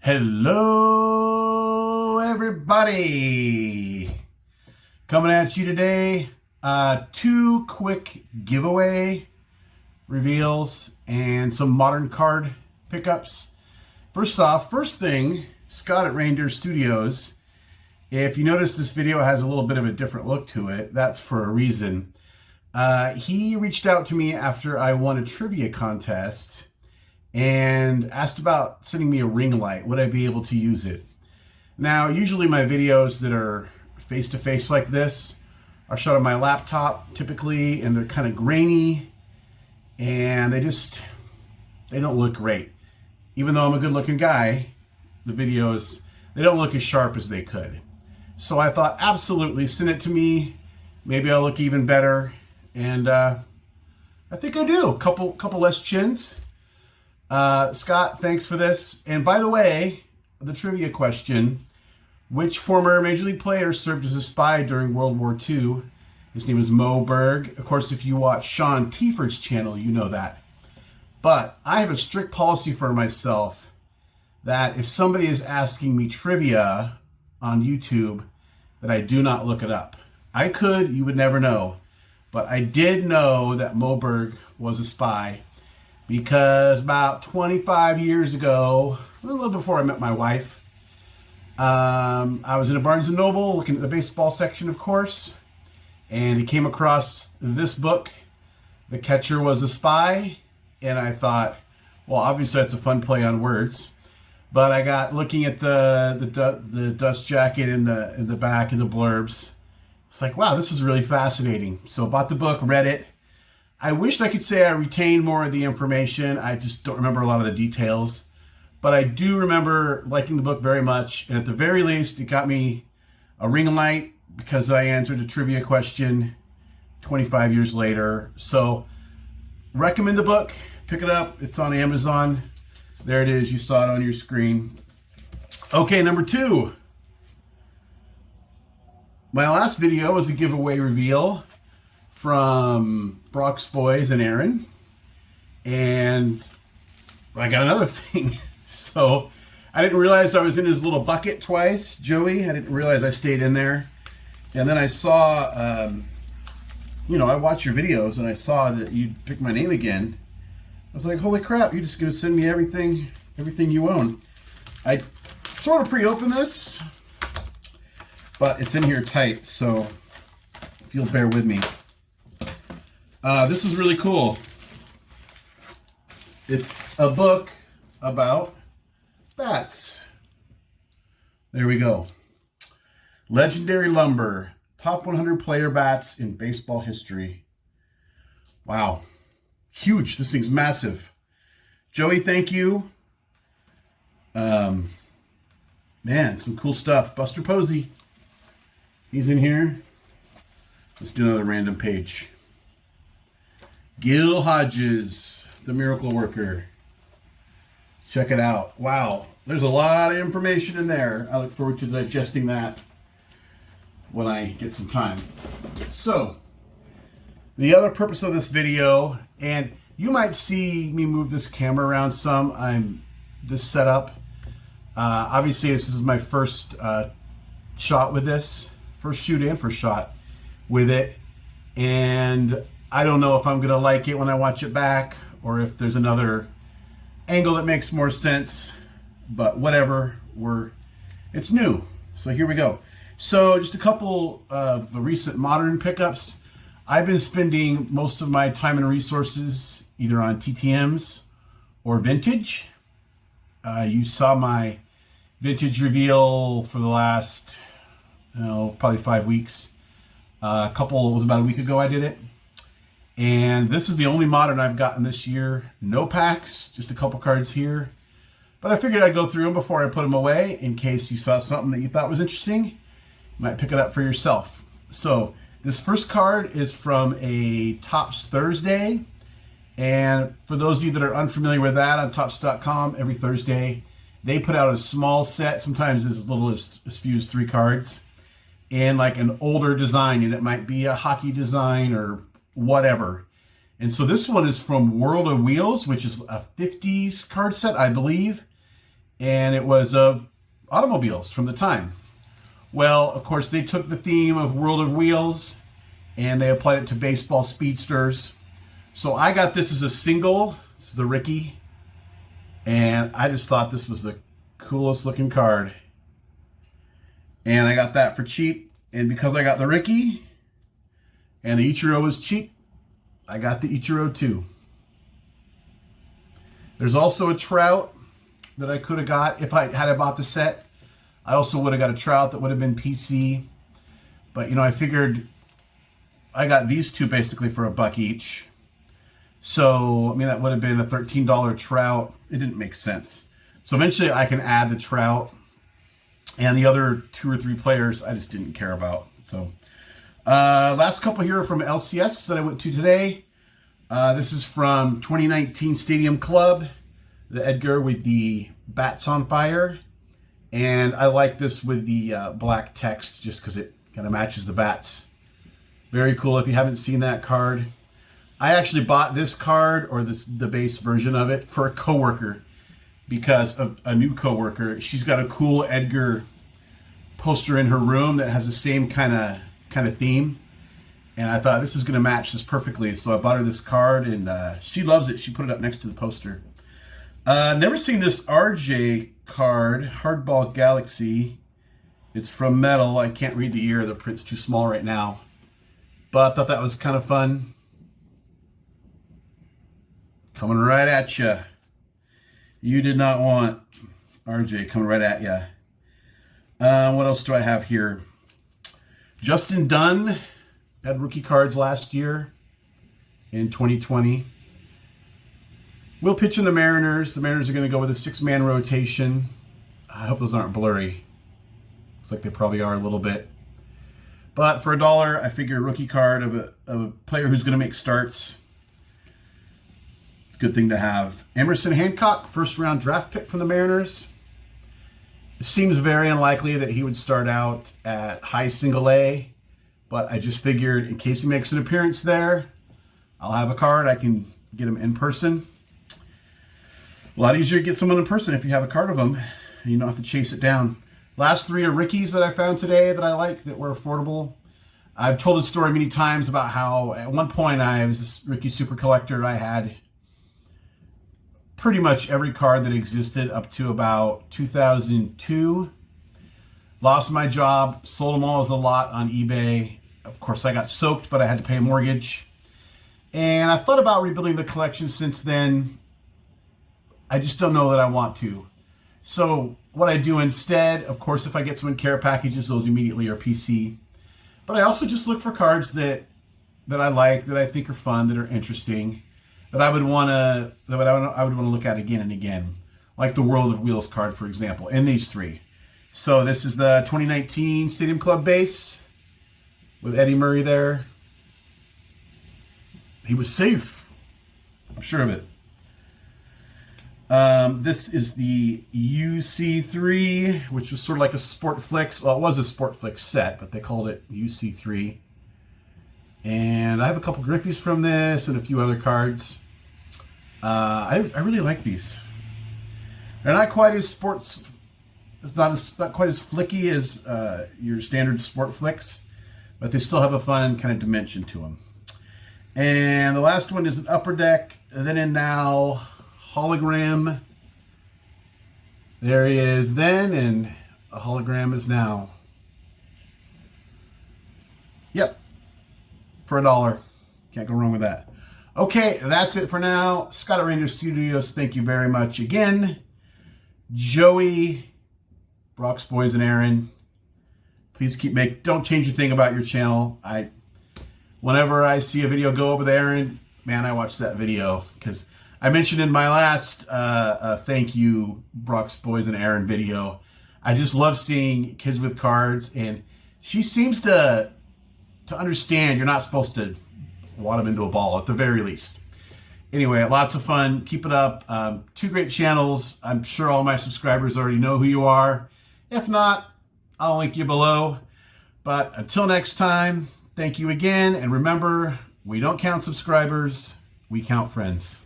Hello, everybody. Coming at you today. Two quick giveaway reveals and some modern card pickups. First off, first thing, Scott at Reindeer Studios. If you notice, this video has a little bit of a different look to it. That's for a reason. He reached out to me after I won a trivia contest and asked about sending me a ring light. Would I be able to use it? Now, usually my videos that are face-to-face like this are shot on my laptop, typically, and they're kind of grainy, and they don't look great. Even though I'm a good-looking guy, the videos, they don't look as sharp as they could. So I thought, absolutely, send it to me. Maybe I'll look even better. And I think I do. Couple less chins. Scott, thanks for this. And by the way, the trivia question, which former Major League player served as a spy during World War II? His name is Mo Berg. Of course, if you watch Sean Tieford's channel, you know that. But I have a strict policy for myself that if somebody is asking me trivia on YouTube, that I do not look it up. I could, you would never know. But I did know that Mo Berg was a spy, because about 25 years ago, a little before I met my wife, I was in a Barnes & Noble looking at the baseball section, of course, and I came across this book, The Catcher Was a Spy, and I thought, well, obviously that's a fun play on words, but I got looking at the dust jacket in the back and the blurbs. It's like, wow, this is really fascinating. So I bought the book, read it. I wished I could say I retained more of the information. I just don't remember a lot of the details. But I do remember liking the book very much. And at the very least, it got me a ring light because I answered a trivia question 25 years later. So recommend the book. Pick it up. It's on Amazon. There it is. You saw it on your screen. Okay, number two. My last video was a giveaway reveal from Brock's Boys and Aaron, and I got another thing. So I didn't realize I was in his little bucket twice, Joey. I didn't realize I stayed in there. And then I saw, I watch your videos, and I saw that you picked my name again. I was like, holy crap, you're just going to send me everything you own. I sort of pre-opened this, but it's in here tight, so if you'll bear with me. This is really cool. It's a book about bats. There we go. Legendary Lumber, top 100 player bats in baseball history. Wow. Huge. This thing's massive. Joey, thank you. Man, some cool stuff. Buster Posey. He's in here. Let's do another random page. Gil Hodges, the miracle worker. Check it out. Wow. There's a lot of information in there. I look forward to digesting that when I get some time. So, the other purpose of this video, and you might see me move this camera around some. This setup. Obviously, this is my first shot with this. First shoot and first shot with it. And I don't know if I'm going to like it when I watch it back, or if there's another angle that makes more sense, but whatever, it's new. So here we go. So just a couple of recent modern pickups. I've been spending most of my time and resources either on TTMs or vintage. You saw my vintage reveal for the last, probably 5 weeks. It was about a week ago I did it. And this is the only modern I've gotten this year. No packs, just a couple cards here. But I figured I'd go through them before I put them away in case you saw something that you thought was interesting. You might pick it up for yourself. So this first card is from a Topps Thursday. And for those of you that are unfamiliar with that, on Topps.com, every Thursday, they put out a small set, sometimes as little as few as 3 cards, in like an older design. And it might be a hockey design or whatever. And so this one is from World of Wheels, which is a 50s card set, I believe. and it was of automobiles from the time. Well, of course, they took the theme of World of Wheels and they applied it to baseball speedsters. So I got this as a single. This is the Ricky. And I just thought this was the coolest looking card. And I got that for cheap. And because I got the Ricky and the Ichiro was cheap, I got the Ichiro too. There's also a Trout that I could have got if I had bought the set. I also would have got a Trout that would have been PC. But, you know, I figured I got these two basically for $1 each. So, I mean, that would have been a $13 Trout. It didn't make sense. So eventually I can add the Trout, and the other 2 or 3 players I just didn't care about. So, last couple here from LCS that I went to today. This is from 2019 Stadium Club, the Edgar with the bats on fire. And I like this with the black text just because it kind of matches the bats. Very cool if you haven't seen that card. I actually bought this card, or the base version of it, for a coworker because of a new coworker. She's got a cool Edgar poster in her room that has the same kind of theme, and I thought this is going to match this perfectly. So I bought her this card, and she loves it. She put it up next to the poster. Never seen this RJ card, Hardball Galaxy. It's from Metal. I can't read the year. The print's too small right now, but I thought that was kind of fun. Coming right at you. You did not want RJ coming right at you. What else do I have here? Justin Dunn had rookie cards last year in 2020. We'll pitch in the Mariners. The Mariners are going to go with a 6-man rotation. I hope those aren't blurry. Looks like they probably are a little bit. But for $1, I figure a rookie card of a player who's going to make starts. Good thing to have. Emerson Hancock, first-round draft pick from the Mariners. It seems very unlikely that he would start out at high single A, but I just figured in case he makes an appearance there, I'll have a card. I can get him in person. A lot easier to get someone in person if you have a card of them, and you don't have to chase it down. Last 3 are Rickies that I found today that I like, that were affordable. I've told this story many times about how at one point I was this Ricky super collector. I had pretty much every card that existed up to about 2002. Lost my job, sold them all as a lot on eBay. Of course, I got soaked, but I had to pay a mortgage. And I've thought about rebuilding the collection since then. I just don't know that I want to. So what I do instead, of course, if I get some in care packages, those immediately are PC. But I also just look for cards that I like, that I think are fun, that are interesting, that I would want to look at again and again, like the World of Wheels card, for example, and these 3. So this is the 2019 Stadium Club base with Eddie Murray there. He was safe. I'm sure of it. This is the UC3, which was sort of like a Sportflix. Well, it was a Sportflix set, but they called it UC3. And I have a couple Griffies from this and a few other cards. I really like these. They're not quite as sports. It's not quite as flicky as your standard Sportflix, but they still have a fun kind of dimension to them. And the last one is an Upper Deck, then and now hologram. There he is then, and a hologram is now. Yep, for $1. Can't go wrong with that. Okay, that's it for now. Scott at Ranger Studios, thank you very much again. Joey, Brock's Boys, and Aaron, please don't change a thing about your channel. Whenever I see a video go over there, Aaron, man, I watch that video because I mentioned in my last thank you, Brock's Boys and Aaron video, I just love seeing kids with cards, and she seems to understand you're not supposed to wad them into a ball at the very least. Anyway, lots of fun. Keep it up. 2 great channels. I'm sure all my subscribers already know who you are. If not, I'll link you below. But until next time, thank you again. And remember, we don't count subscribers, we count friends.